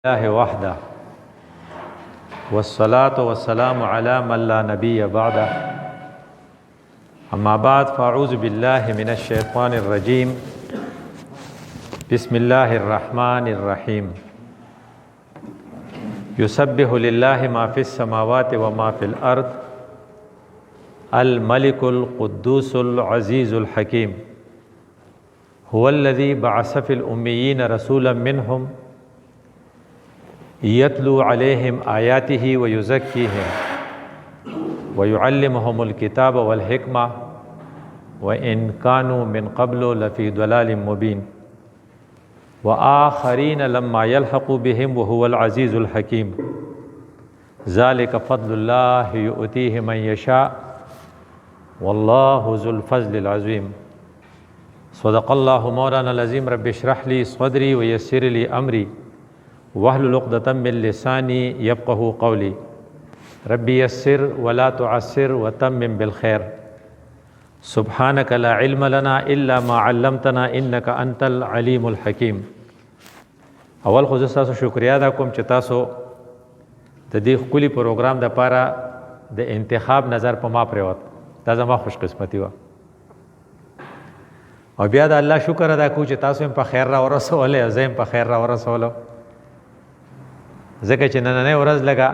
الله وحده والصلاة والسلام على من لا نبي بعده أما بعد فأعوذ بالله من الشيطان الرجيم بسم الله الرحمن الرحيم يسبح لله ما في السماوات وما في الأرض الملك القدوس العزيز الحكيم هو الذي بعث في الأميين رسولا منهم يتلو عليهم آياته ويزكيهم ويعلمهم الكتاب والحكمة وإن كانوا من قبل لفي ضلال مبين وآخرين لما يلحقوا بهم وهو العزيز الحكيم ذلك فضل الله يؤتيه من يشاء والله ذو الفضل العظيم صدق الله مولانا العظيم رب اشرح لي صدري ويسر لي أمري واحلل عقدة من لساني يفقهوا قولي ربي يسر ولا تعسر وتمم بالخير سبحانك لا علم لنا إلا ما علمتنا إنك أنت العليم الحكيم اول خو تاسو شکریا دا کوم چې تاسو د دې خولي پروګرام د پاره د انتخاب نظر په ما پریوت دا زما خوش قسمتي و او بیا د الله شکر ادا کو چې تاسو هم په خیر را ورسولې زم په خیر را ورسولو ځکه چې نننۍ ورځ لګه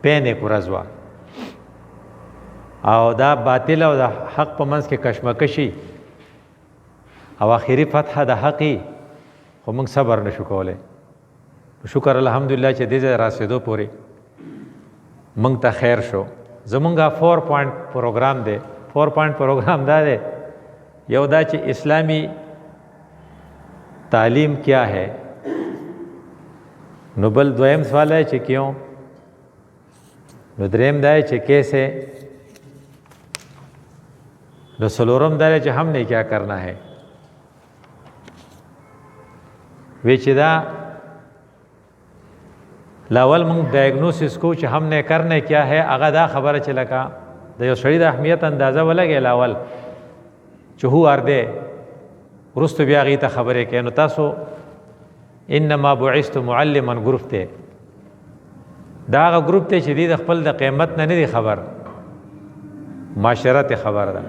پینې ورځ وه او دا باطل او د حق په منځ کې کشمکشي او آخري فتحه د حقي خو موږ صبر نشو کولی شکر الحمدلله چې دې ځای راسېدو پورې موږ ته خیر شو زمونږ 4 پوینټ پروګرام دی 4 پوینټ پروګرام دا دی یو دا چې اسلامی تعلیم کیا ہے نو بل دویم سوال ہے چې کیوں نو دریم دا ہے چې کیسے نو سلورم دا ہے چې ہم نے کیا کرنا ہے وی چې دا لاول مونږ ډایګنوسس کو چې ہم نے کرنے کیا ہے هغه دا خبره چې لکه د یو سړي د اهمیت اندازه ولګي لاول چې هو ارده ورستو بیا غي ته خبره کوي نو تاسو انما بعثت معلما گروپ ته دا هغه گروپ ته چې د خپل د قیمت نه دی خبر معاشره ته خبر ده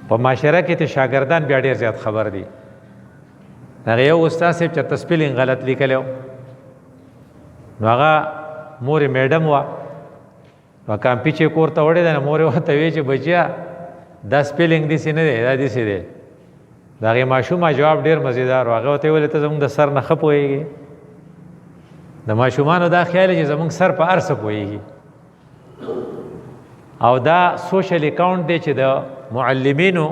په معاشره کې ته شاګردان بیا ډیر زیات خبر دي هغه یو استاد صاحب چې تسپیلینګ غلط لیکلو نو هغه مور میډم وا وکم پیچه کوړه وړې ده مور وته وی چې بچیا دا سپیلینګ دي سینه دی دا دي سي دی دا غي ماشومه جواب ډیر مزیدار واغه ته ویل ته زموږ د سر نه خپويږي د ماشومانو دا خیال چې زموږ سر په ارسه پويږي او دا سوشل اکاونټ دی چې د معلمینو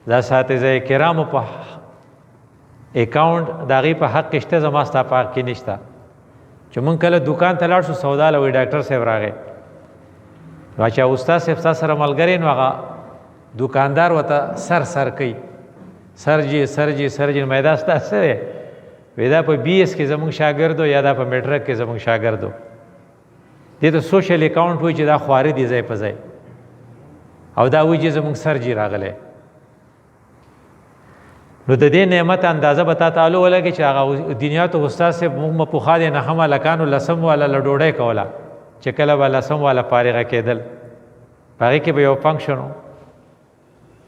د اساتذه کرامو په اکاونټ داغي په حق شته زما ستا پاک کې نشته چې مونږ کله دکان ته لاړ شو سودا لوي ډاکټر صاحب راغی راچا استاد صاحب سره ملګری نو هغه دکاندار وته سر کوي سرجی مېدا ستاسو ودا په بي اس کې زموږ شاګردو یا دا په میټرک کې زموږ شاګردو دې ته سوشل اکاونټ وایي چې دا خواري دي ځای په ځای او دا وایي چې زموږ سرجی راغله نو د دې نعمت اندازه به تعالی ولګي چې هغه دنیا ته استاد صاحب موږ په خاله نه هم لکانو لسم والا لډوډۍ کوله چې کله ولا سم والا فارغه کېدل هغه کې به یو فنکشن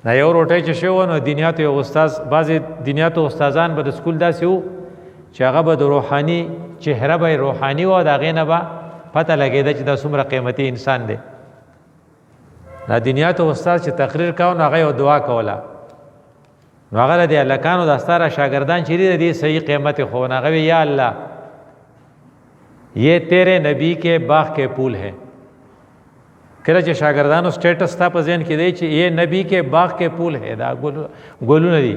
نه یو روټۍ چې شو نو دنیا ته یو استاد بعضی دنیا ته استادان به د سکول داسې وو چې هغه به د روحاني چهره به روحاني و دا غینه به پته لګیده چې دا څومره قیمتي انسان دی دا دنیا ته استاد چې تقریر کاو نو هغه یو دعا کوله نو هغه د الکانو د ستاره شاګردان چې دې صحیح قیمت خو نه غوي یا الله یہ تیرے نبی کے باغ کے پھول ہیں کله چې شاګردانو سټیټس تا په ذهن کې دی چې یہ نبی کے باغ کے پھول ہے دا ګلونه دي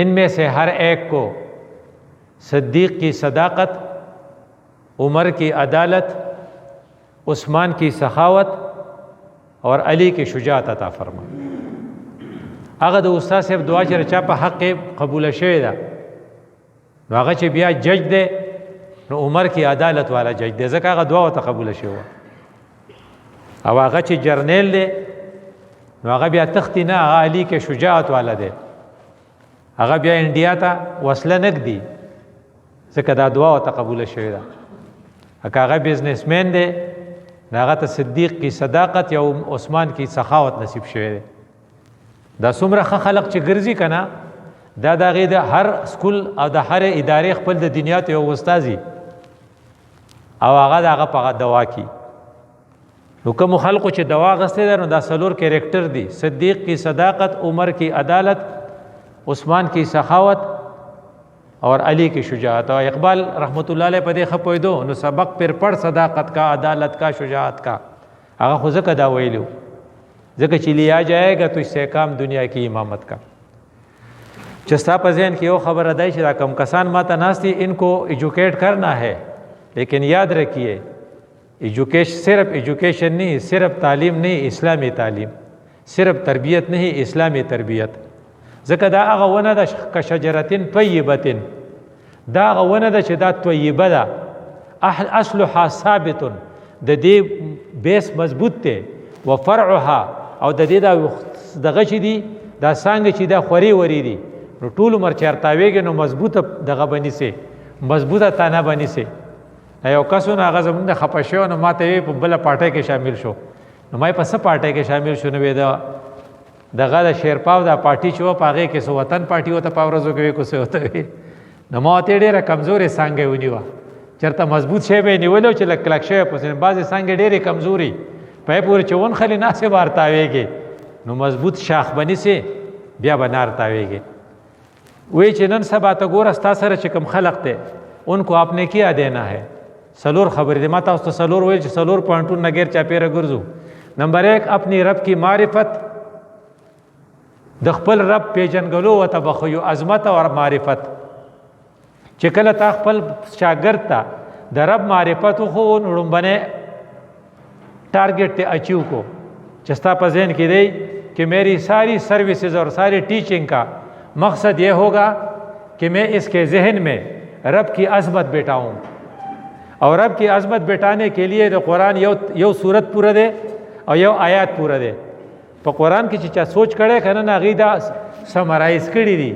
ان میں سے ہر ایک کو صدیق کی صداقت عمر کی عدالت عثمان کی سخاوت اور علی کی شجاعت عطا فرما هغه د استاد صاحب دعا چې چا په حق قبول شوی دا نو هغه چې بیا جج دی نو عمر کی عدالت والا جج دی ځکه هغه دعا ته قبول شوی او هغه چې جرنیل دی نو هغه بیا تختی نه هغه علی کې شجاعت والا دی هغه بیا انډیا ته وصله نږدي ځکه دا دعا ورته قبوله شوې ده. که هغه بزنسمین دی هغه ته صدیق کی صداقت یا عثمان کی سخاوت نصیب شوی دی. دا څومره ښه خلق چې ګرځي که نه دا د هغې د هر سکول او د هرې ادارې خپل د دنیا ته یو استازي او هغه د هغه په دوا کی. نو کومو خلقو چې دوا اخیستی ده نو دا څلور کیریکټر دي: صدیق کی صداقت، عمر کی عدالت، عثمان کی سخاوت اور علی کی شجاعت. اور اقبال رحمۃ اللہ علیہ په دې ښه پوهېدو نو سبق پر پڑھ صداقت کا، عدالت کا، شجاعت کا. هغه خو ځکه دا ویلو ځکه چې لیا جائے گا تو اس سے کام دنیا کی امامت کا. چې ستا په ذهن کې یو خبره دی چې دا کم کسان ماته ناست دي ان کو ایجوکیٹ کرنا ہے، لیکن یاد رکھیے ایجوکیشن صرف ایجوکیشن نہیں، صرف تعلیم نہیں، اسلامی تعلیم، صرف تربیت نہیں، اسلامی تربیت. ځکه دا هغه ونه ده کشجرتن طیبتن، دا هغه ونه ده چې دا طیبه ده، اصلها ثابت، د دې بیس مضبوط دی، و فرعها او د دې دغه چې دي دا څانګې چې دا خوري وري دي نو ټول عمر چېرته تاویږي نو مضبوطه دغه به نیسې، مضبوطه تانه به نیسې. یو کس نو هغه زمونږ د خفه شوی نو ما ته ویې په بله پارټۍ کې شامل شو. نو ما یې په څه پارټۍ کې شامل شو؟ نو وې دغه د شیرپاو دا پارټي چې وه په هغې کې څه وطن پارټي ورته په ورځو کې وې کو څه ورته وې. نو ما ورته ډېره کمزورې څانګه یې ونیوه، چېرته مضبوط شی به یې نیولی و چې لږ کلک شوی پسې. بعضې څانګې ډېرې کمزورې په یې پورې چې ونښلې ناسې به ارتاویږي نو مضبوط شاخ به نیسې بیا به نه ارتاویږي. وی چې نن سبا ته ګوره ستا سره چې کوم خلق دی ان کو آپ نے کیا دینا ہے. څلور خبرې دي ما تاسو ته څلور ویل چې څلور پوینټونه نه غیر چاپېره ګرځو. نمبر 1 اپنی رب کی معرفت، د خپل رب پیژنګلو ورته بخیو عظمت او معرفت. چې کله تا خپل شاګرد ته د رب معرفت وښو نو لومبنی ټارګېټ ته اچیو کو چې ستا په ذهن کې دی کہ میری ساری سروسز اور ساری ٹیچنگ کا مقصد یہ ہوگا کہ میں اس کے ذہن میں رب کی عظمت بیٹھاؤں. اور رب کی عظمت بیٹھانے کے لیے تو قرآن یو صورت پورا دے اور یو آیات پورا دے. په قرآن کې چې چا سوچ کړی که نه نه هغې دا سمرایز کړي دي.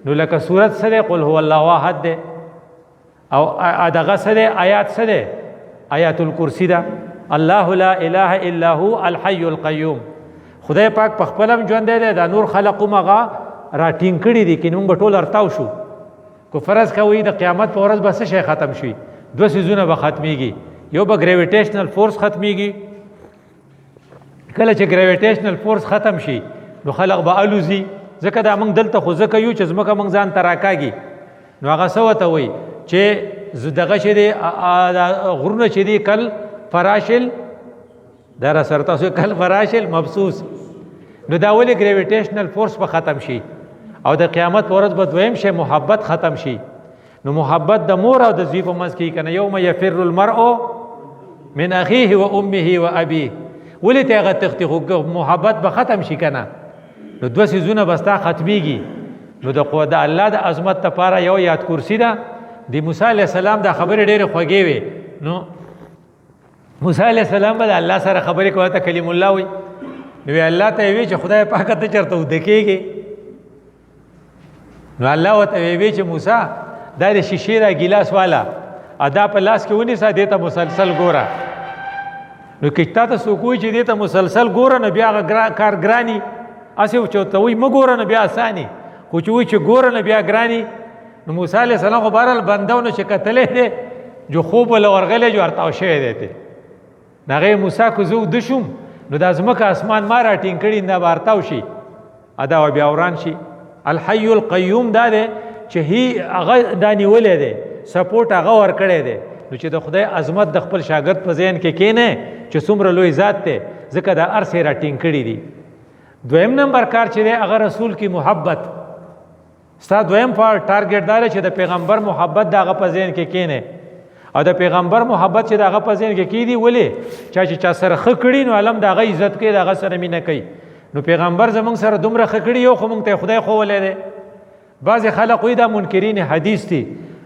نو لکه صورت څه دی؟ قل هو الله احد دی، او دغه څه دی؟ آیات څه دی؟ آیات الکرسی ده. الله لا اله الا هو الحی القیوم. خدای پاک په خپل هم ژوندی دی، دا نور خلق هم هغه راټینګ کړي دي چې موږ به ټول ارتاو شو. که فرض کوئ د قیامت په ورځ به څه شی ختم شي؟ دوه څیزونه به ختمیږي. یو به ګریویټیشنل فورس ختمیږي. کله چې ګریویټیشنل فورس ختم شي نو خلق به الوزي. ځکه دا موږ دلته خو ځکه یو چې ځمکه موږ ځان ته راکاږي. نو هغه څه ورته وایي چې دغه چې دی غرونه چې دي کل فراشل دا را سره تاسو کل فراشل مبسوس. نو دا ولې ګریویټیشنل فورس به ختم شي او د قیامت په ورځ به دویم شی محبت ختم شي. نو محبت د مور او د زوی په منځ کې کنه یوم یفر المرء من اخیه و امه و ابیه. ولې ته هغه تختی خو محبت به ختم شي کنه. نو دوه څیزونه به ستا ختمیږي. نو د الله د عظمت لپاره یو یاد کرسی ده. د موسی علیه السلام دا خبرې ډېرې خوږې وې. نو موسی علیه السلام به د الله سره خبرې کوه ته کلیم الله وي. نو الله ته وی چې خدای پاک ته چرته وده کېږي. نو الله ورته وی چې موسی دا د شیشې دا ګیلاس والا ادا په لاس کې ونیسه دې ته مسلسل ګوره. نو که تا ته څوک وایي چې دې ته مسلسل ګوره نو بیا هغه کار ګراني. هسې چې ورته وایي مه ګوره نو بیا اساني، خو چې وایي چې ګوره نو بیا ګراني. نو موسی علیه السلام خو بهرحال بنده و نو چې کتلی دی جو خوب وله ورغلی جو ارتاو شوی دی ته. نو هغې موسی که زه وده شوم نو دا ځمکه اسمان ما راټینګ کړي دا به ارتاو شي ادا و بیا وران شي. الحی القیوم دا دی چې هغه دا نیولی دی سپورټ هغه ورکړی دی. نو چې د خدای عظمت د خپل شاګرد په ذهن کې کینې چې څومره لوی ذات دی ځکه دا هر څه یې راټینګ کړي دي. دویم نمبر کار چې دی هغه رسول کی محبت. ستا دویم ټارګېټ دا دی چې د پیغمبر محبت د هغه په ذهن کې کینې او د پیغمبر محبت چې د هغه په ذهن کې کیدي. ولې چا چې چا سره ښه کړي نو علم د هغه عزت کوي، د هغه سره مینه کوي. نو پیغمبر زموږ سره دومره ښه کړي یو خو موږ ته خدای ښوولی دی. بعضې خلق وایي دا منکرین حدیث دي.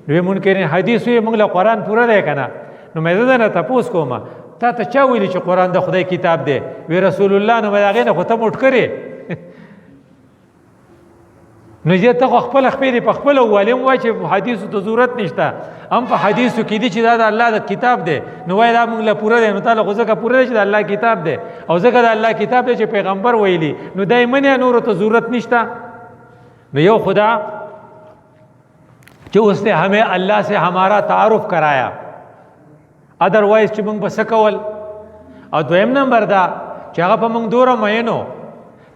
نو منکرین حدیث وایي موږ له قرآن پوره دی که نه. نو مې زه درنه تپوس کوم تا ته چا ویلي چې قرآن د خدای کتاب دی؟ وی رسول الله. نو مې د هغې نه خو ته موټ کړې نو چې ته خپل خپل په خپل ولیم وای چې حدیثو ته ضرورت نشته، هم په حدیثو کې دي چې دا د الله د کتاب دی، نو وای دا موږ له پوره دی، نو تعالی خو ځکه پوره دی چې د الله کتاب دی، او ځکه د الله کتاب دی چې پیغمبر ویلي، نو دای منه نور ته ضرورت نشته. نو یو خدا کہ اس نے ہمیں اللہ سے ہمارا تعارف کرایا، ادروائز چې موږ بس کول. او دویم نمبر دا چې هغه په موږ دوره مینو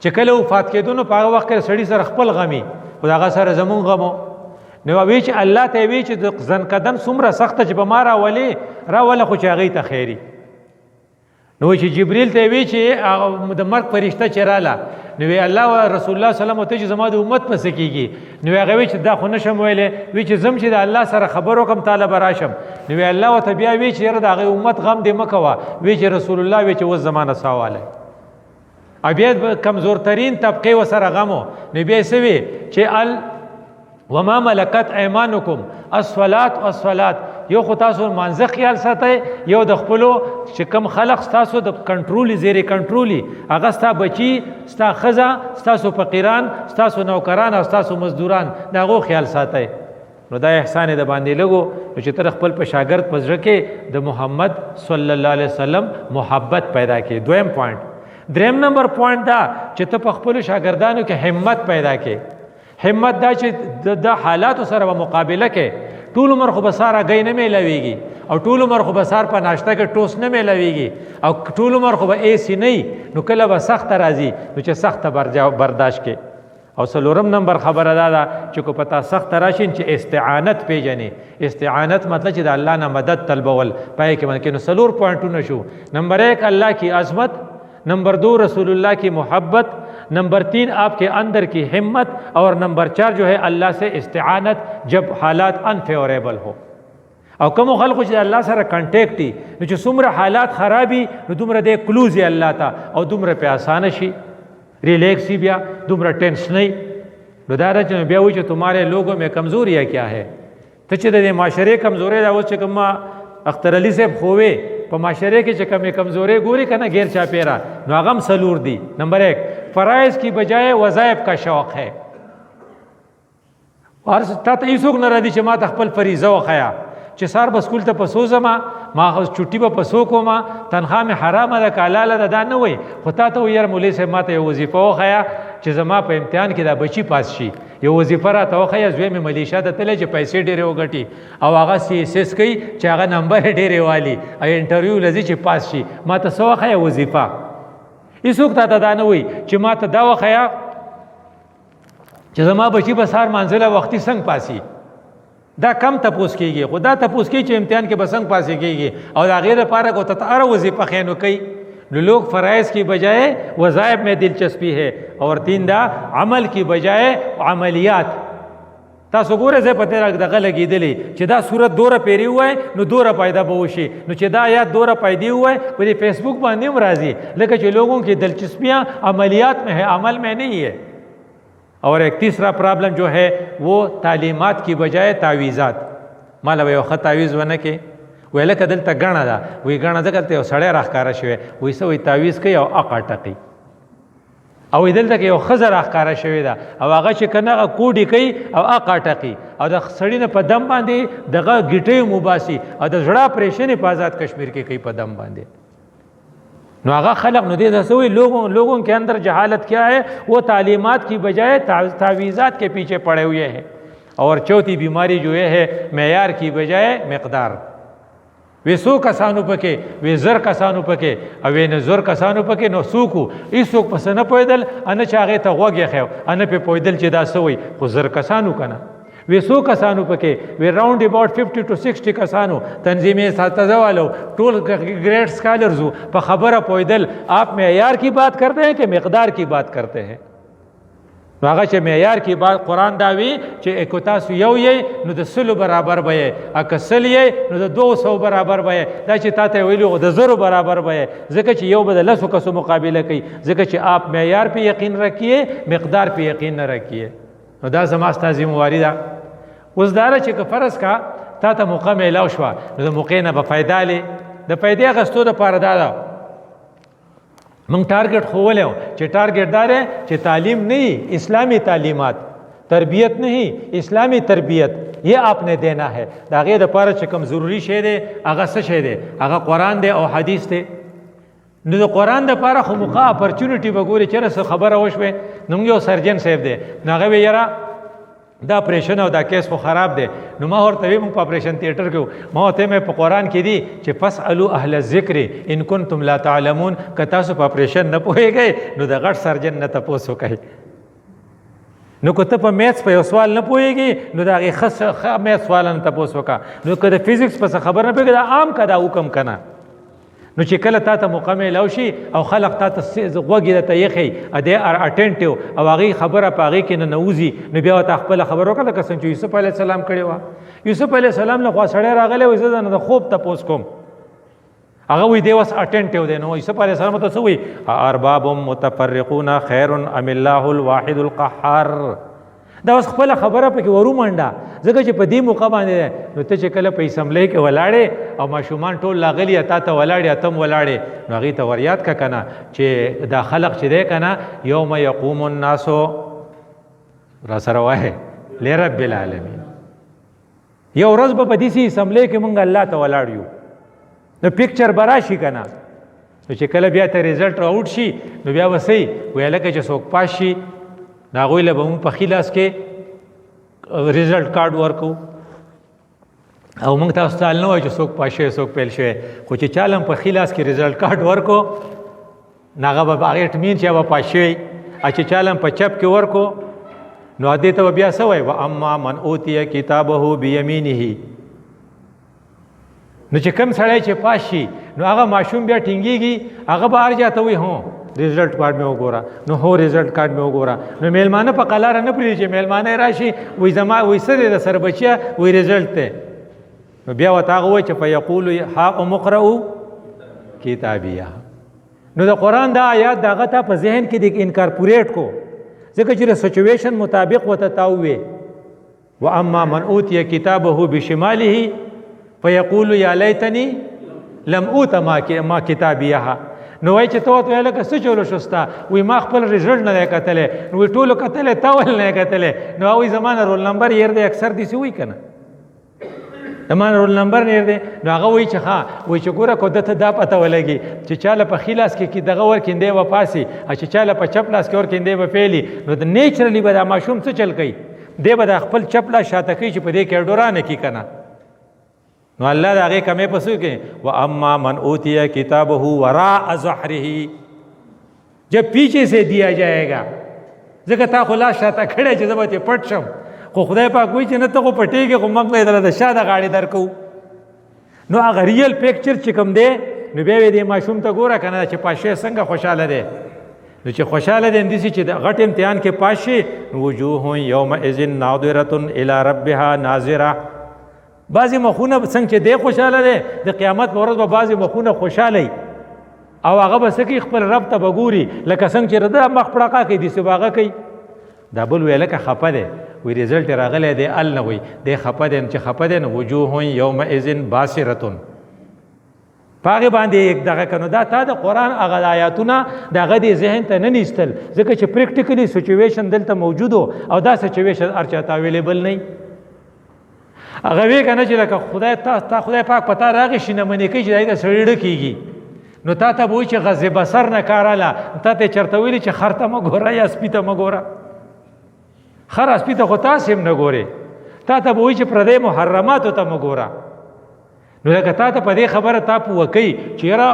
چې کله وفات کېدو نو په هغه وخت کې سړي سره خپل غمي، خو هغه سره زمون غمو. نو وی چې الله ته وی چې د ځن قدم څومره سخته چې به ما راوله خو چې هغې ته خیري. نو چې جبریل ته وی چې د مرګ فرشته چې راله، نو وی الله او رسول الله صلی الله علیه وسلم ته چې زما د امت پس کیږي، نو هغه وی چې دا خو نشم ویلې، وی چې زم چې د الله سره خبرو کوم طالب راشم، نو وی الله او ته بیا وی چې د هغه امت غم دې مکوا، وی چې رسول الله وی چې و زمانه سواله ابیا کمزور ترین طبقه وسره غمو. نو بیا سوي چې وما ملکت ایمانکم الصلاة یو خو تاسو مانځه خیال ساتئ، یو د خپلو چې کم خلق ستاسو د کنټرولي زیرې کنټرولي، هغه ستا بچي، ستا ښځه، ستاسو فقیران، ستاسو نوکران او ستاسو مزدوران، د هغو خیال ساتئ. نو دا احسان د باندې لګو چې تر خپل په شاګرد په زړه کې د محمد صلی الله علیه وسلم محبت پیدا کړي. دویم پوینټ. دریم نمبر پوینټ دا چې ته په خپلو شاګردانو کې همت پیدا کړي. همت دا چې د حالاتو سره به مقابله کې ټول عمر خو بساره گئی نه میلاویږي، او ټول عمر خو بسار په ناشته کې ټوس نه میلاویږي، او ټول عمر خو به ایسی نه، نو کله به سخت راځي نو چې سخت برداشت کې. او څلورم نمبر خبره دا ده چې کو پتا سخت راشي چې استعانت پیژنې. استعانت مطلب چې د الله نه مدد طلبول پای کې ممکن. نو څلور پوینټونه شو. نمبر 1 اللہ کی عظمت، نمبر 2 رسول اللہ کی محبت، نمبر 3 آپ کے اندر کی ہمت، اور نمبر 4 جو ہے اللہ سے استعانت جب حالات انفیوریبل ہو. او کوم خلکو چې الله سره کنټیکټ دي نو چې څومره حالات خرابي نو دومره د کلوز الله ته او دومره په اسانه شي ریلیکسی، بیا دومره ټینس نه. نو دا چې بیا وایي چې تمہارے لوگوں میں کمزوری کیا ہے. ته چې د معاشرے کمزوري دا اوس چې کوم اختر علی صاحب خووي په معاشرے کې چې کمې کمزوري ګوري کنه غیر چا پیرا، نو هغه هم سلور دي. نمبر 1 فرائض کی بجائے وظائف کا شوق ہے. اور تا ته هیڅوک نه راځي چې ما ته خپل فریضه وخیا چې سار به سکول ته پسو زما، ما چټي به پسو کوما، تنخوا مې حرامه ده که حلاله ده، دا نه وایي. خو تا ته ویل مولوي صاحب ما ته یو وظیفه وښیه چې زما په امتحان کې دا بچي پاس شي. یو وظیفه راته وښیه، زوی مې ملیشا ته تللی چې پیسې ډېرې وګټي، او هغه CSS کوي چې هغه نمبر یې ډېرې والي، او انټرویو لځي چې پاس شي. ما ته څه وښیه وظیفه. هېڅوک تا ته دا نه وایي چې ما ته دا وښیه چې زما بچي به سهار مانځله وختي څنګه پاسي. دا کم تپوس کیږي، خو دا تپوس کیږي چې امتحان کې به څنګه پاسې کیږي، او د هغې دپاره کو ته هره وظیفه خینو کوي. نو لوگ فرائض کی بجائے وظائف میں دلچسپی ہے، اور 3 دا عمل کی بجائے عملیات. تاسو ګوره زه په تېره دغه لګېدلی چې دا صورت دوره پیري ووای نو دوره پیدا به وشي، نو چې دا آیات دوره پیدي ووای په دې فیسبوک باندې هم راځي، لکه چې لوگوں کی دلچسپیاں عملیات میں ہے، عمل میں نہیں ہے. اور ایک تیسرا پرابلم جو ہے وہ تعلیمات کی بجائے تعویذات. مالا به یو ښه تعویذ ونه کې وی لکه دلته ګڼه ده، وی ګڼه ځکه دلته یو سړی راښکاره شوی، وی څه وی تعویذ کوي او اقا ټقي، او وی دلته کې یو ښځه راښکاره شوې ده او هغه چې که نه هغه کوډې کوي او اقا ټقي، او د سړي نه په دم باندې دغه ګیټۍ موباسي، او د زړه اپریشن په آزاد کشمیر کې کوي په دم باندې. نو هغه خلق نو دې څه وی لوگوں کے اندر جہالت کیا ہے، وہ تعلیمات کی بجائے تعویذات کے پیچھے پڑے ہوئے ہیں. اور چوتھی بیماری جو یہ ہے معیار کی بجائے مقدار. وی 100 کسانو پکې، وی 1000 کسانو پکې، او وی 90 کسانو پکې، نو څوک هیڅوک پس نه پوهېدل، نه چې هغې ته غوږ یې خیو، نه پې پوهېدل چې دا څه وایي. خو 1000 کسانو که نه، وی 100 کسانو پکې، وی راؤنڈ اباؤٹ 50 to 60 کسانو تنظیم اساتذہ والو ټول گریٹ اسکالرز په خبره پوهېدل. آپ معیار کی بات کرتے ہیں کہ مقدار کی بات کرتے ہیں؟ نو هغه چې معیار کی بات قرآن دا وی چې که تاسو یو یې نو د 100 برابر به یې، که 100 یې نو د 200 برابر به یې. دا چې تا ته ویلي د 1000 برابر به یې، ځکه چې یو به د 10 کسو مقابله کوي، ځکه چې آپ معیار پہ یقین رکھیے، مقدار پہ یقین نه رکھیے. نو دا زما ستا ذمہواري ده. اوس دا چې که فرض کا تا ته موقع میلاو شوه نو د موقع نه به فایده لې. د فایدې اخیستو دپاره دا ده موږ ټارګټ ښوولی و چې ټارګټ دا دی چې تعلیم نه وي، اسلامي تعلیمات. تربیت نہیں اسلامی تربیت یہ آپ نے دینا ہے. دا هغې دپاره چې کوم ضروري شی دی هغه څه شی دی؟ هغه قرآن دی او حدیث دی. نو د قرآن دپاره خو موقع اپرچونټي به ګورې چېرې څه خبره وشوې. نو یو سرجن صاحب دی، نو هغه وی یاره دا اپریشن او دا کیس خو خراب دی. نو ما ورته وی موږ په اپریشن تیټر کې ما ورته مې په قرآن کې دي چې فاسألوا اهل الذکر ان کنتم لا تعلمون. که تاسو په اپریشن نه پوهېږئ نو د غټ سرجن نه تپوس وکئ. نو که ته په میتھس په یو سوال نه پوهېږي نو د هغې ښه میتھس سوال نه تپوس وکړه. نو که د فزیکس په څه خبر نه پوهېږي دا عام که دا حکم که نه. نو چې کله تا ته موقع میلاو شي او خلق تا ته غوږ یې درته ایښی دی ار اټینټیو او هغې خبره په هغې کې نه نوځي، نو بیا ورته خپله خبره وکړه لکه څنګه چې یوسف علیه السلام کړې وه. یوسف علیه السلام له خوا سړی راغلی وایي زه نه د خوب تپوس کوم. هغه وایي دی اوس اټینټیو دی. نو یوسف علیه السلام ته څه وایي؟ ارباب متفرقون خیر ام الله الواحد القهار. دا اوس خپله خبره پکې ورومنډه ځکه چې په دې موقع باندې نو ته چې کله په اسمبلی کې ولاړې او ماشومان ټول لاغلي تا ته ولاړې ته هم ولاړې نو هغې ته وریاد که که نه چې دا خلق چې دی که نه یوم یقوم الناس را سره وایې لرب العالمین. یو ورځ به په داسې اسمبلی کې مونږ الله ته ولاړ یو نو پکچر به راشي که نه. نو چې کله بیا ته ریزلټ راوټ شي نو بیا به صحیح وایي هلکه چې څوک پاس شي نو هغوی له به مونږ په ښي لاس کې ریزلټ کارډ ورکو او موږ تاسو ته نه وایو چې څوک پاس شوی څوک پیل شوی، خو چې چا له هم په ښي لاس کې ریزلټ کارډ ورکو نو هغه به هغې ټمین چې هغه پاس شوی. او چې چا له هم په چپ کې ورکو نو دې ته به بیا څه وایي؟ واما من اوتیه کتابه بیمینه. نو چې کوم سړی چې پاس شي نو هغه ماشوم بیا ټینګېږي، هغه به هر چا ته وایي هو ریزلټ کارډ مې وګوره. نو هو ریزلټ کارډ مې وګوره. نو میلمانه په قلاره نه پرېږدي چې میلمانه یې راشي وایي زما وایي څه دی د سر بچیه وایي ریزلټ دی. نو بیا ورته هغه وایي چې فیقولو هاؤم اقرؤوا کتابیه. نو د قرآن دا آیات د هغه ته په ذهن کې د انکارپوریټ کو ځکه چې د سچویشن مطابق ورته تا ووې واما من اوتیه کتابه بشماله فیقول یا لیتنی لم اوت ما کتابیه. نو وایي چې ته ورته وایې لکه څه چلو شو ستا؟ وایي ما خپل ریزلټ نه دی کتلی. نو وایي ټولو کتلی تا ولې نه یې کتلی؟ نو هغه وایي زما نه رول نمبر هېر دی. اکثر داسې وایي که نه زما نه رول نمبر نه هېر دی. نو هغه وایي چې ښه وایي چې ګوره که ده ته دا پته ولګي چې چا له په ښي لاس کې دغه ورکړي دی به پاسي او چې چا له په چپ لاس کې ورکړي دی به پیلي. نو د نیچرلی به دا ماشوم څه چل کوي؟ دی به د خپل چپ لاس شاته کوي چې په دې کې ډورانه کړي که نه. نو الله د هغې کمې په څه کوي؟ واما من اوتیه کتابه وراء ظهره جب پیچھے سے دیا جائے گا. ځکه تا خو لاس شاته کړی چې زه به ترې پټ شم، خو خدای پاک وایي چې نه ته خو پټېږې خو موږ به یې دله د شا د غاړې درکوو. نو هغه ریل پیکچر چې کوم دی نو بیا یې دې ماشوم ته ګوره که نه چې پاس شوی څنګه خوشحاله دی. نو چې خوشحاله دی همداسې چې د غټ امتحان کې پاس شي وجوه یومئذ ناظرة الی ربها ناظره. بعضې مخونه څنګه چې دی خوشحاله دی د قیامت په ورځ به بعضې مخونه خوشحاله وي او هغه به څه کوي خپل رب ته به ګوري لکه څنګه چې د مخ پړقه کوي داسې به هغه کوي. دا بل وی لکه خفه دی وی ریزلټ راغلی دی ال نه وی دی خفه دی. چې خفه دی نو وجوه یومئذ باسرة په هغې باندې یک دغه که نو دا تا د قرآن هغه آیاتونه د هغه دې ذهن ته نه نیستل ځکه چې پریکټیکلي سچویشن دلته موجود او دا سچویشن هر چا ته اویلیبل نه. هغه وی که نه چې لکه خدای پاک په تا راغی شینهمنې کوي چې دا د سړي ډه کېږي نو تا ته به وایي چې غض بصر نه کار اله. تا ته یې چېرته ویلي چې خر ته مه ګوره یا سپي ته مه ګوره. خر سپي ته خو تاسې هم نه ګورې. تا ته به وایي چې پردی محرماتو ته مه ګوره. نو لکه تا ته په دې خبره تا پوه کوي چې یاره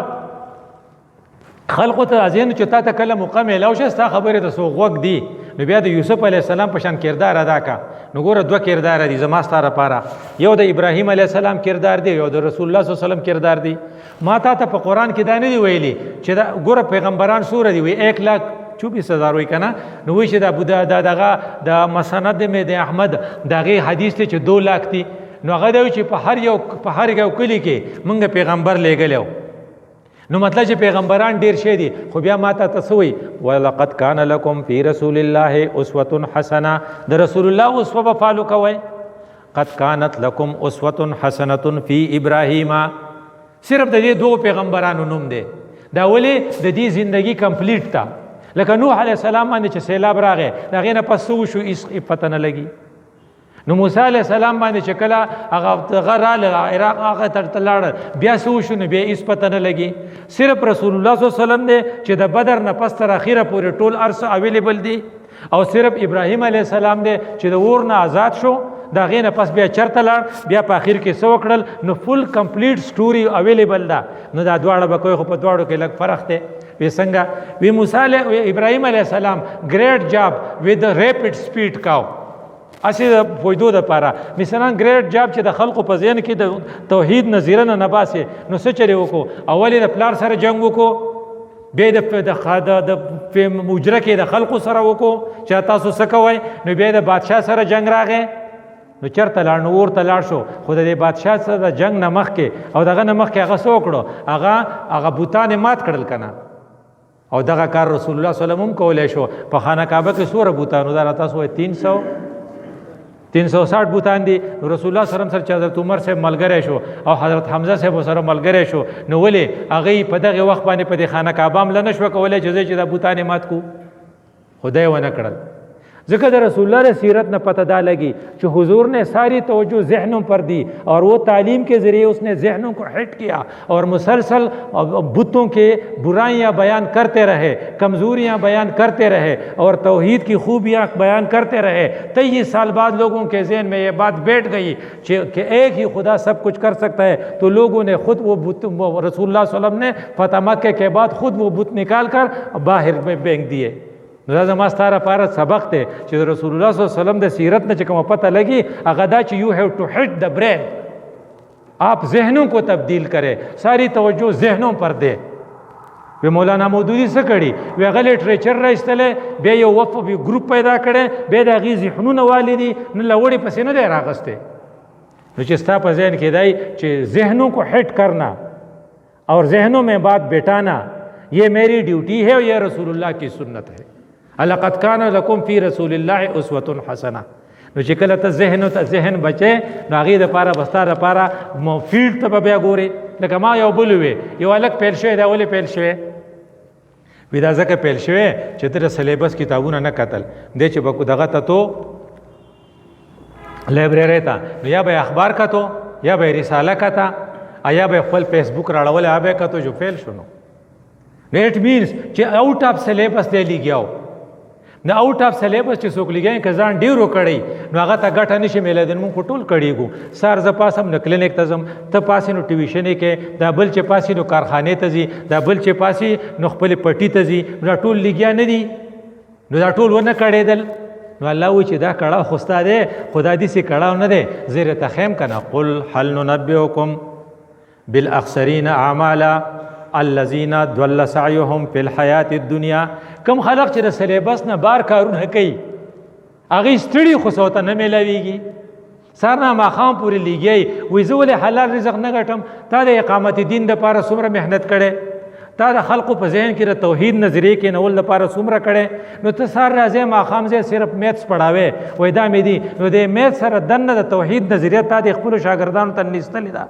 خلقو ته ازین چې تا ته کله موقع میلاو شه ستا خبرې ته څوک غوږ دي. نو بیا د یوسف علیه السلام په شان کردار ادا کا. نو ګوره دوه کرداره دي زما ستا لپاره، یو د ابراهیم علیه السلام کردار دی، یو د رسول الله صلی الله علیه وسلم کردار دی. ما تا ته په قرآن کې دا نه دی ویلي چې دا ګوره پیغمبران څومره دي؟ وایي 1,24,000 وایي که نه. نو وایي چې دغه د مسند د احمد د هغې حدیث دی چې 2 لاک دي. نو هغه دی چې په هر یو کلي کې موږ پیغمبر لیږلی و. نو مطلب چې پیغمبران ډیر شي دي. خو بیا ماته ته څه وایي؟ ولقد کان لکم فی رسول الله اسوة حسنه. د رسول الله اسوه به فالو کوئ. قد کانت لکم اسوة حسنه فی ابراهیم. صرف د دې 2 پیغمبرانو نوم دی. دا ولې د دې زندگی کمپلیټ تا لکه نوح علیه السلام باندې چې سیلاب راغی د هغې نه پس څه وشو هېڅ پته نه لګي. نو موسی علیه السلام باندې چې کله هغه راغله عراق هغه ته لاړه بیا څه وشو نو بیا هېڅ پته نه لګي. صرف رسول الله صلی الله علیه وسلم دی چې د بدر نه پس تر اخره پورې ټول ارس اویلیبل دی، او صرف ابراهیم علیه السلام دی چې د اور نه آزاد شو د هغې نه پس بیا چرته لاړ بیا په اخر کې څه وکړل. نو فل کمپلیټ سټوري اویلیبل ده. نو دا دواړه به کوی خو په دواړو کې لږ فرق دی. وی څنګه وی موسی ابراهیم علیه السلام ګریټ جاب ود ریپډ سپیډ کاو اسی د فویدو دپاره مثلا ګریټ جاب چې د خلقو په ذهن کې د توحید نظیره نه باسي. نو څه چرې وکړو؟ اول د پلار سره جنګ وکړو، بیا د مجره کې د خلقو سره وکړو چې تاسو څه کوئ، نو بیا د بادشاه سره جنګ راغی. نو چرته لاړ؟ نو ورته لاړ شو. خو د بادشاه سره د جنګ نه مخکې او دغه نه مخکې هغه څه وکړو؟ هغه بوتان یې مات کړل که نه. او دغه کار رسول الله صلی الله علیه وسلم هم کولی شو. په خانه کعبه کې څومره بوتان دا تاسو وایي 360 بوتان دي. رسول الله صلی الله علیه وسلم سره چې حضرت عمر صاحب ملګری شو او حضرت حمزه صاحب سره ملګری شو، نو ولې هغوی په دغه وخت باندې په دې خانه کعبه هم نه شوه کولی چې دا بوتان یې مات کړو؟ خدای ونه کړل. ذکر در رسول اللہ سیرت نہ پتہ دا لگی کہ حضور نے ساری توجہ ذہنوں پر دی اور وہ تعلیم کے ذریعے اس نے ذہنوں کو ہٹ کیا اور مسلسل بتوں کے برائیاں بیان کرتے رہے، کمزوریاں بیان کرتے رہے اور توحید کی خوبیاں بیان کرتے رہے. 23 سال بعد لوگوں کے ذہن میں یہ بات بیٹھ گئی کہ ایک ہی خدا سب کچھ کر سکتا ہے. تو لوگوں نے خود وہ بت رسول اللہ صلی اللہ علیہ وسلم نے فتح مکہ کے بعد خود وہ بت نکال کر باہر میں پھینک دیے. نو دا زما ستاره پاره سبق دی چې رسول الله صلی الله علیه وسلم د سیرت نه چې کومه پته لګي هغه دا چې یو ہیو ٹو ہٹ دا برین، آپ ذہنوں کو تبدیل کرے، ساری توجہ ذہنوں پر دے. وی مولانا مودودی څه کړي؟ وی هغه لټریچر راایستلی، بیا یو وقف ګروپ پیدا کړی، بیا د هغې ذهنونه والي دي، نه لوړې پسې نه دی راغستی. نو چې ستا په ذهن کې دی چې ذہنوں کو ہٹ کرنا اور ذہنوں میں بات بیٹھانا یہ میری ڈیوٹی ہے اور یہ رسول اللہ کی سنت ہے. لقد کان لکم فی رسول الله اسوة حسنه. نو چې کله ته ذهن بچې نو هغې دپاره به ستا دپاره فیلډ ته به بیا ګورې. لکه ما یو بل وی یو هلک پیل شوی دا ولې پیل شوی؟ وی دا ځکه پیل شوی چې ته د سلیبس کتابونه نه کتل دی چې به دغه ته تو لایبررۍ ته نو یا به اخبار کتو یا به رساله کته یا به خپل فیسبوک راړولی یا به کتو جو فیل شو. نو اٹ مینس چې آؤٹ آف سلیبس دی لګیاو. نو آؤٹ آف سلیبس چې څوک لګی که ځان ډېرو کړی نو هغه ته ګټه نشي میلیدلی. موږ خو ټول کړیږو. سهار زه پاسم نو کلینیک ته ځم، ته پاسې نو ټیویشن یې کې، دا بل چې پاسې نو کارخانې ته ځي، دا بل چې پاسې نو خپلې پټي ته ځي. نو دا ټول لګیا نه دي؟ نو دا ټول ونه کړېدل. نو الله وایي چې دا کړاو خو ستا دی، خو دا داسې کړاو نه دی. زه درته ښیم که نه قل هل ننبئکم بالاخسرین اعمالا الذین ضل سعیهم فی الحیات الدنیا. کم خلق چې د سلیبس نه بار کارونه کوي هغې ستړي خو څه ورته نه میلاویږي، سهار نه ماښام پورې لګیایي. وایي زه ولې حلال رزق نه ګټم؟ تا د اقامت دین دپاره څومره محنت کړی، تا د خلقو په ذهن کې د توحید نظریې کېنول دپاره څومره کړی. نو ته سهار راځې ماښام ځې صرف میتس پړاوې وایي دا مې دي. نو د میتس سره دننه د توحید نظریه تا د خپلو شاګردانو ته نیستلې ده.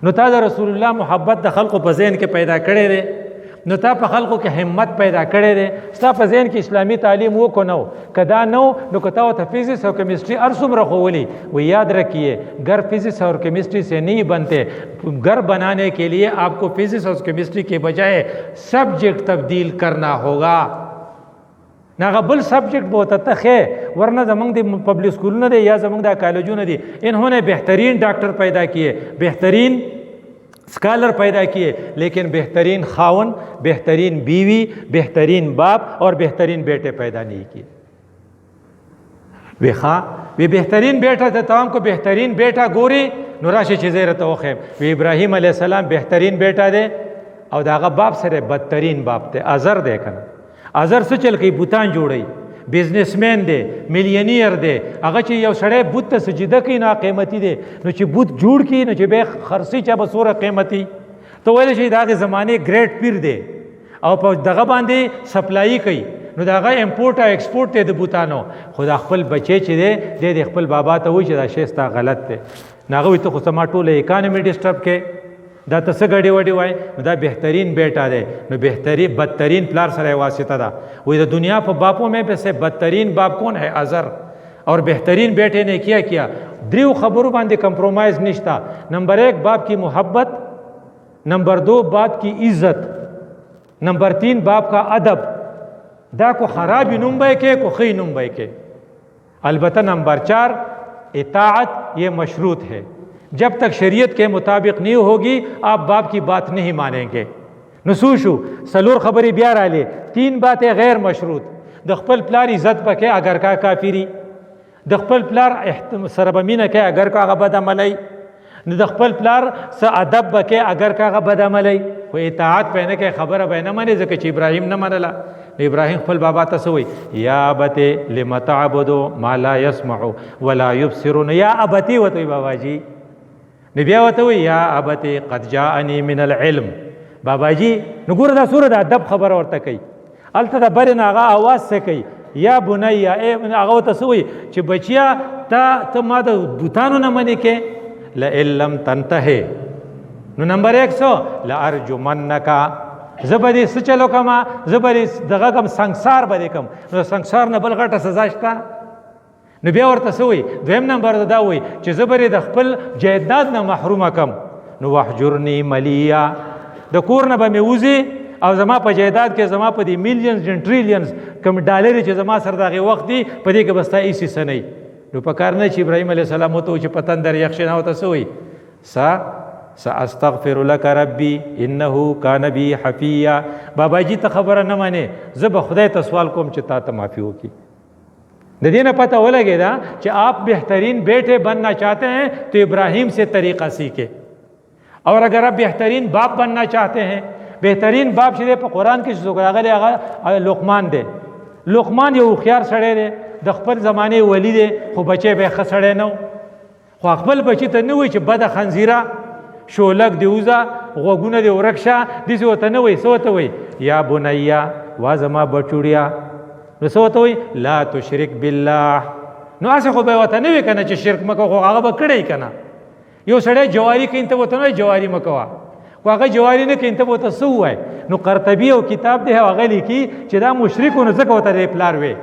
نو تا د رسول الله محبت د خلقو په ذهن کې پیدا کړی دی. نو تا په خلقو کې همت پیدا کړی دی. ستا په ذهن کې اسلامي تعلیم وکړو نو که دا نو نو که تا ورته فزکس اور کیمسٹری هر څومره ښوولي وہ یاد رکھیے گر فزکس اور کیمسٹری سے نہیں بنتے، گھر بنانے کے لیے آپ کو فزکس اور کیمسٹری کے بجائے سبجیکٹ تبدیل کرنا ہوگا. ناغه بل سبجیکٹ به ورته تخې، ورنه زمونږ د پبلک اسکولونه دی یا زمونږ د کالجونه دي انہوں نے بہترین ڈاکٹر پیدا کیے، بہترین اسکالر پیدا کیے، لیکن بہترین خاون، بہترین بیوی، بہترین باپ اور بہترین بیٹے پیدا نہیں کیے. وی بہترین بیٹا تھا تمام کو بہترین بیٹا گوری نو راشي چې زه راته وښیم. وی ابراهیم علیه السلام بہترین بیٹا دی او د هغه باپ سره بدترین باپ دی، ازر دی که نه. ازر څه چل کوي؟ بوتان جوړوي، بزنسمین دی، میلیونیر دی. هغه چې یو سړی بوت ته سجده کوي نو قیمتي دی، نو چې بوت جوړ کړي نو چې بیا خرڅي چا به څومره قیمتي. ته ویلی شي د هغې زمانې ګریټ پیر دی او په دغه باندې سپلایي کوي، نو د هغه امپورټ او ایکسپورټ دی د بوتانو. خو دا خپل بچی چې دی د خپل بابا ته وایي چې دا شی ستا غلط دی. نو هغه وایي ته خو زما ټوله اکانمي ډسټرب کې، دا ته څه ګډې وډې وای نو دا بهترین بیٹا دی نو بدترین پلار سره واسطه ده وہی د دنیا په باپوں میں سے بدترین باپ کون ہے ازر اور بہترین بیٹے نے کیا دریو خبروں باندې کمپرومائز نشتا نمبر 1 باپ کی محبت نمبر 2 باپ کی عزت نمبر 3 باپ کا ادب دا کو خرابی نمبر کے کو خی نمبر کے البتہ نمبر 4 اطاعت یہ مشروط ہے جب تک شریعت کے مطابق نہیں ہوگی آپ باپ کی بات نہیں مانیں گے نسوشو سلور خبری بیا رالی 3 باتیں غیر مشروط د خپل پلار عزت پکې اگر کا کافری د خپل پلار سره به مینه کوي اگر کا هغه بد عملی نو د خپل پلار سره ادب پکې اگر کا هغه بد عملی خو اطاعت پې نه کوي خبره به نه مني ځکه چې ابراهیم نه منله ابراهیم خپل بابا ته څه وایي یا ابتې لم تعبدو ما لا يسمع ولا يبصر یا ابتې ورته وایي باباجي نو بیا ورته وایي یا ابتې قد جاءني من العلم باباجي نو ګوره دا سوره د ادب خبره ورته کوي هلته د برې نه هغه اواز څه کوي یا بنیا هغه ورته څه وایي چې بچیا ته ما د بوتانو نه منې کې لئن لم تنتهي نو نمبر 100 لارجمنک زه به دې څه چلو کما زه به دې دغه کم سنګسار به دې کم نو سنګسار نه بل غټه سزا شته نو بیا ورته څه وایي دویم نمبر دا وایي چې زه به د خپل جایداد نه محرومه کم نو واحجرني ملیا د کور نه به مې وځي او زما په جایداد کې زما په دې میلیونز ان ټریلیونز کم ډالر چې زما سره دغه وخت دی په دې کې بس تا هیڅ څه نه نو په کار نه چې ابراهیم علیه السلام ورته چې په تندر یخ شي نه ورته څه وایي ساستغفر لك ربي انه كان بي حفيا باباجي ته خبره نه مانې زه به خدای ته سوال کوم چې تا ته معافي وکړي د دې نه پتہ ولګېدا چې آپ بہترین بیٹے بننا چاہتے ہیں تو ابراہیم سے طریقہ سیکھے اور اگر آپ بہترین باپ بننا چاہتے ہیں بہترین باپ چې په قرآن کې څوک راغلی هغه لقمان دی لقمان یو هوښیار سړی دی د خپل زمانې ولی دی خو بچی به یې ښه سړی نه و خو خپل بچي ته نه وایي چې بده خنزیره شولک دی وزه غوږونه دی ورک شه داسې ورته نه وایي څه ورته وایي یا بنیا وا زما بچوړیا نو څه ورته وایي لا تشرک بالله نو هسې خو به یې ورته نه وایي که نه چې شرک مه کوه خو هغه به کړی که نه یو سړی جواري کوي ته ورته نه وایي جواري مه کوه خو هغه جواري نه کوي ته به ورته څه ووایي نو قرطبي یو کتاب دی هغه لیکي چې دا مشرک و نو ځکه ورته دی پلار وی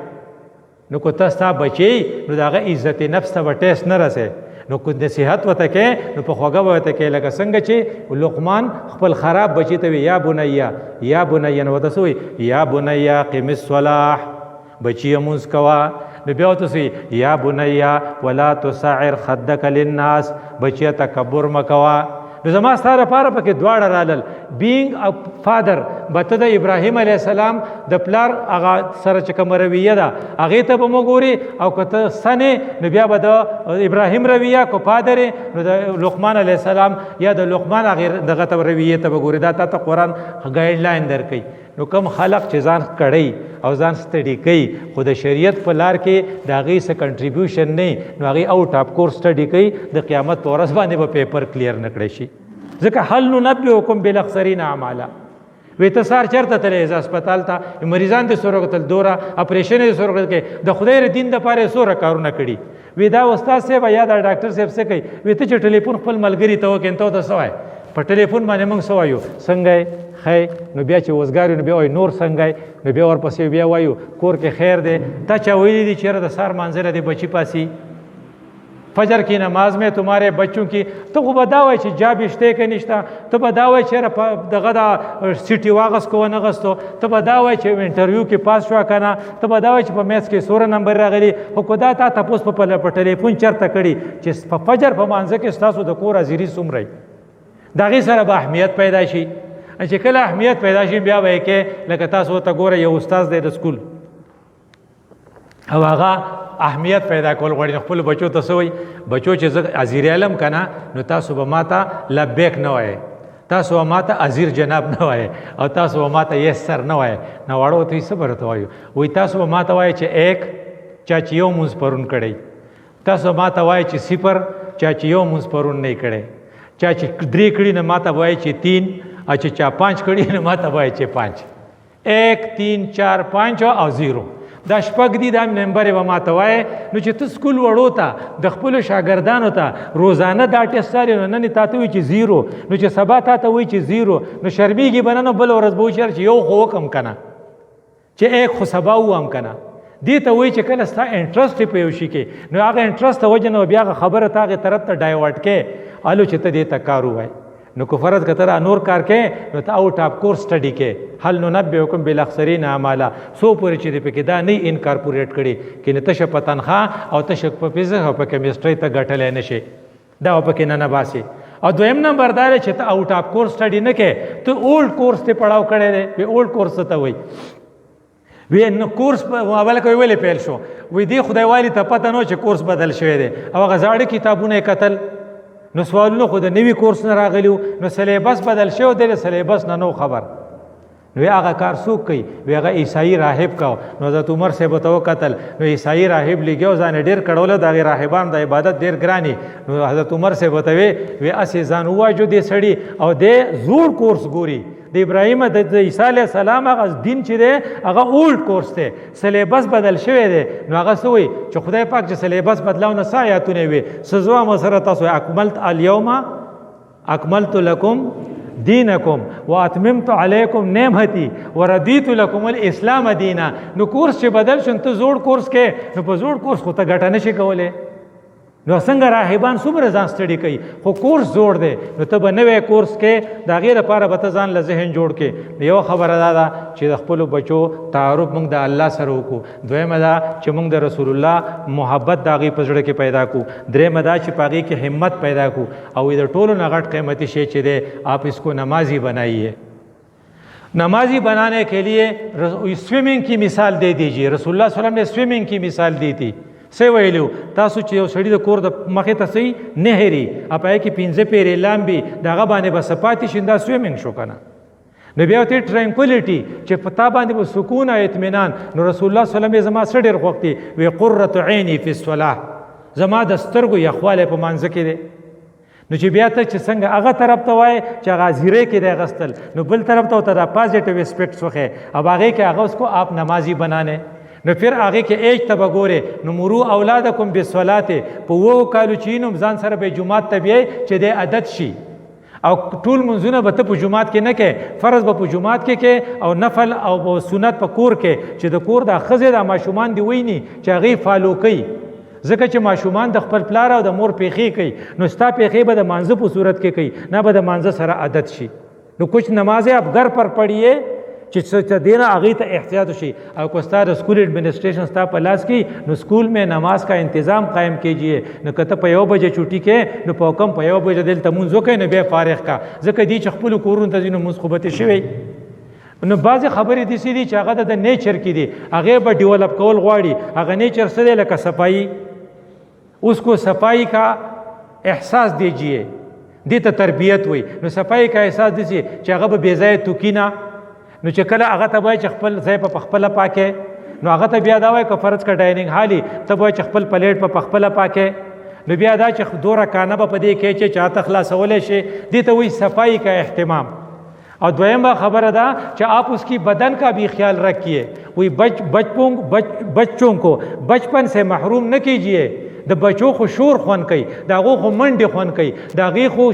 نو که ته ستا بچی نو د هغه عزت نفس ته به ټیسټ نه رسې نو که نصیحت ورته کوې نو په خوږه به ورته کوې لکه څنګه چې لقمان خپل خراب بچي ته وي یا بنیا نو ورته څه وایي یا بنیا قم الصلاح بچیه مونځ کوه نو بیا ورته څه یا بنیا ولا تصعر خدک للناس بچیه تکبر مه کوه نو زما ستا لپاره پکې دواړه رالل بینګ ا فادر به ته د ابراهیم علیه السلام د پلار هغه سره چې کومه رویه ده هغې ته به مو ګوري او که ته سنې نو بیا به د ابراهیم رویه که پادر نو د لقمان علیه السلام یا د لقمان هغې دغه ته رویې ته به ګوري دا تا ته قرآن ګایډلاین درکوي نو کوم خلق چې ځان کړی او ځان سټډي کوي خو د شریعت په لار کې د هغې څه کنټریبیوشن نه نو هغې آوټ آف کورس سټډي کوي د قیامت په ورځ باندې به پیپر کلیر نه کړی شي ځکه هل ننبئکم بالاخسرین اعمالا وی ته سار چېرته تللی زه هسپتال ته مریضان دې څومره کتل دوره اپریشن یې څومره کې د خدای د دین دپاره یې څومره کارونه کړي وی دا استاد صاحب یا دا ډاکټر صاحب څه کوي وی ته چې ټلیفون خپل ملګري ته وکړې ته ورته څه وایې په ټلیفون باندې موږ څه وایو څنګه یې ښی نو بیا چې وزګار نو بیا وایي نور څنګه یې نو بیا ورپسې بیا وایو کور کې خیر دی تا چا ویلي دي چېرې د سار مانځله دې بچي پاسي فجر کی نماز میں تمہارے بچوں کی تو خو به دا وایي چې جاب شته که نشته ته به دا وایي چېرې دغه دا سیټي واغست که ونه غستو ته به دا وایي چې انټرویو کې پاس شوه که نه ته به دا وایي چې په میث کې څومره نمبر راغلي خو که دا تا تپوس په ټلیفون چېرته کړي چې په فجر په مانځه کې ستاسو د کور حاضري څومره د هغې سره به اهمیت پیدا شي چې کله اهمیت پیدا شي بیا به یې کې لکه تاسو ورته ګوره یو استاز دی د سکول او هغه اهمیت پیدا کول غواړي خپل بچو ته څه وایي بچو چې زه عزیر علم که نه نو تاسو به ما ته لبیک نه وایئ تاسو به ما ته عزیر جناب نه وایئ او تاسو به ما ته یس سر نه وایئ ناواړو ته یې څه به راته وایو وایي تاسو به ما ته وایئ چې ایک چا چې یو مونځ پرون کړی تاسو به ما ته وایئ چې صفر چا چې یو مونځ پرون نه کړی چا چې 3 کړي نه ما ته وایي چې 3 او چې چا 5 کړي نه ما ته وایي چې 5 1 3 4 5 او 0 دا شپږ دي، دا نمبر به ما ته وایې. نو چې ته سکول وړو ته د خپلو شاګردانو ته روزانه دا ټیسټ څارې، نو نن تا ته وایي چې 0، نو چې سبا تا ته وایي چې 0، نو شرمېږي به نه، نو بله ورځ به وشر چې یو خو وکم که نه، چې ایک خو سبا ووایم که نه. دې ته وایي چې کله ستا انټرسټ په یو شي کې، نو هغه انټرسټ د وجې نه بیا هغه خبره ته هغې طرف ته ډایورټ کې الو چې ته دې ته کار ووایې. نو که فرض که ته نور کار کې، نو ته آؤٹ آف کورس سټډي کې. هل ننبئکم بالاخسرین اعمالا، څو پورې چې دې پکې دا نه انکارپوریټ کړي کې نه تشه په تنخواه او تشه په فزیکس او په کیمسټري ته ګټلی نه شي، دا پکې نه باسي. او دویم نمبر دا دی چې ته آؤٹ آف کورس سټډي نه کې، ته اولډ کورس ته پړاو کړی دی. وی اولډ کورس ته وایي وی نو کورس په اوله کې ولې پیل شو، وی دې خدای والي ته پته نه چې کورس بدل شوی دی، او هغه زاړه کتابونه یې کتل، نو سوالونه خو د نوي کورس نه راغلي وو، نو سلیبس بدل شوی دی، د سلیبس نه نو خبر. نو هغه کار څوک کوي؟ وی هغه عیسائی راهب کو. نو حضرت عمر صاحب ته وکتل، نو عیسائی راهب لګیو ځان ډېر کړوله، د هغې راهبان د عبادت ډېر ګراني. نو حضرت عمر صاحب ته وی اسې ځان وواجو دې سړي، او دې زوړ کورس ګوري. د ابراهیم د عیسی علیه السلام هغه دین چې دی هغه اولډ کورس دی، سلیبس بدل شوی دی. نو هغه څه وایي چې خدای پاک چې سلیبس بدلاو نه څه آیاتونه وي، څه زوام سره تاسو اکملت الیوم اکملت لکم دینکم واتممت علیکم نعمتی وردیت لکم الاسلام دینا. نو کورس چې بدل شو ته زوړ کورس کې، نو په زوړ کورس خو ته ګټه نشي کولی. نو څنګه راهبان څومره ځان ستړي کوي، خو کورس جوړ دی، نو ته به نوی کورس کې د هغې لپاره به ته ځان له ذهن جوړ کې. یوه خبره دا ده چې د خپلو بچو تعارف موږ د الله سره وکړو. دویمه دا چې موږ د رسول الله محبت د هغې په زړه کې پیدا کړو. دریمه دا چې په هغې کې همت پیدا کړو. او د ټولو نه غټ قیمتي شی چې دی آپ اس کو نمازی بنائیے. نمازی بنانے کے لیے سویمنگ کی مثال دے دیجیے. رسول الله صلی الله علیه وسلم نے سویمنگ کی مثال دی تھی. څه ویلو تاسو چې یو سړي د کور د مخې ته صحیح نهري اپای کې 15 پیرې لامبي دغه باندې به سپاتې شي، دا سویمنګ شو کنه. نو بیا ته ټرانکولیټي چې پتا باندې به سکون او اطمینان. نو رسول الله صلی الله علیه وسلم زما څه ډېر خوښ دي، وی قرة عیني فی الصلاة، زما د سترګو یخوالی په مانځه کې دی. نو چې بیا ته چې څنګه هغه طرف ته وایې چې هغه زیرې کې دی اغوستل، نو بل طرف ته ورته دا پازیټیو اسپیکټس وښیې، اب هغې کې هغه اس کو آپ نمازی بنانے. نو پھر هغې کې ایج ته به ګورې، نو مرو اولادکم بالصلاة، په 2 کالو چې نو ځان سره به جومات ته بیایي چې دی عادت شي. او ټول منځونه به ته په جومات کې نه کې، فرض به په جومات کې کې، او نفل او سنت په کور کې، چې د کور د ښځې د ماشومان دی ویني چې هغې فالو کوي. ځکه چې ماشومان د خپل پلار او د مور پیښې کوي، نو ستا پیښې به د مانځه په صورت کې کوي، نه به د مانځه سره عادت شي. نو کچھ نمازیں آپ گھر پر پڑھیے چې دینا هغې ته احتیاط شي. او که ستا د سکول ایڈمنسټریشن ستا په لاس کې، نو سکول میں نماز کا انتظام قائم کیجیے. نو که ته په 1 بجې چوټي کې، نو په کم په 1 بجې دلته مونځ وکړئ، نو بیا فارغ کا. ځکه دی چې خپلو کورونو ته ځي نو مونځ خو به تې شوی. نو بعضې خبرې داسې دي چې هغه د نیچر کې دي، هغې به ډیولپ کول غواړي. هغه نیچر څه دی؟ لکه صفائی. اس کو صفائی کا احساس دیجیے، دې ته تربیت وایي. نو صفائی کا احساس داسې چې هغه به بې ځایه توکي نه، نو چې کله هغه ته وایي چې خپل ځای په خپله پاکې، نو هغه ته بیا دا وایي که فرض که ډایننګ هالي ته وایي چې خپل پلیټ په خپله پاکې، نو بیا دا چې دوره کانه به په دې کې چې چاته خلاصولی شي، دې ته وایي صفائی کا اهتمام. اور دویمہ خبر دا کہ آپ اس کی بدن کا بھی خیال رکھیے. وہی بچوں کو بچپن سے محروم نہ کیجیے. د بچو خو شور خوان کوي، د هغو خو منډې خوان کوي، د هغې خو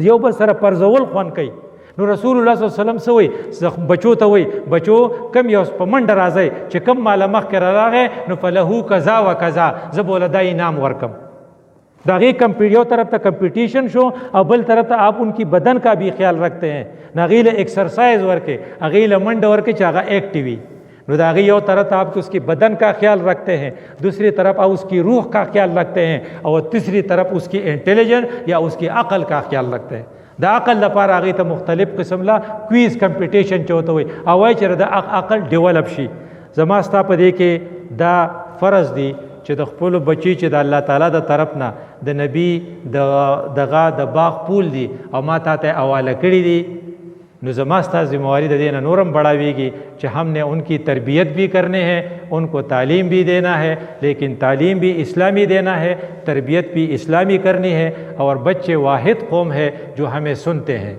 یو بل سره پرزول خوان کوي. نو رسول الله صلی الله علیه وسلم څه وایي بچو ته؟ وایي بچو کم یو په منډه راځئ چې کم ماله مخکې راغی، نو فلهو کذا و کذا، زه به له دا انعام ورکم. د هغې یو طرف ته کمپټیشن شو، او بل طرف ته آپ ان کی بدن کا بھی خیال رکھتے ہیں. نو هغې له ایکسرسائز ورکې، هغې له منډه ورکې چې هغه ایکټیو وي. نو د هغې یو طرف ته آپ اس کی بدن کا خیال رکھتے ہیں، دوسری طرف آپ اس کی روح کا خیال رکھتے ہیں، اور تیسری طرف اس کی انٹیلیجنس یا اس کی عقل کا خیال رکھتے ہیں. د عقل لپاره هغې ته مختلف قسم لا کویز کمپټیشن چې ورته وایي، او وایي چې د عقل ډیولپ شي. زما ستا په دې کې دا فرض دی چې د خپلو بچي چې د الله تعالی د طرف نه د نبی دغه د باغ پول دی او ما تا ته حواله کړي دي، نو زما ستا ذمہواری د دې نه نورم بڑھاویږي چې ہم نے ان کی تربیت بھی کرنے ہیں، ان کو تعلیم بھی دینا ہے، لیکن تعلیم بھی اسلامی دینا ہے، تربیت بھی اسلامی کرنی ہے. اور بچے واحد قوم ہے جو ہمیں سنتے ہیں.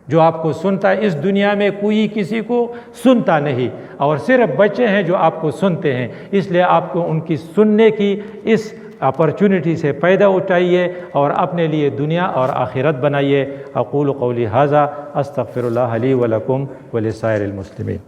जो आपको सुनता है। इस दुनिया में कोई किसी को सुनता नहीं और सिर्फ बच्चे हैं जो आपको सुनते हैं, इसलिए आपको उनकी सुनने की इस अपॉर्चुनिटी से फ़ायदा उठाइए और अपने लिए दुनिया और आखिरत बनाइए। अक़ूलु क़ौली हाज़ा अस्तग़फ़िरुल्लाह ली व लकुम व लिसाइरिल मुस्लिमीन।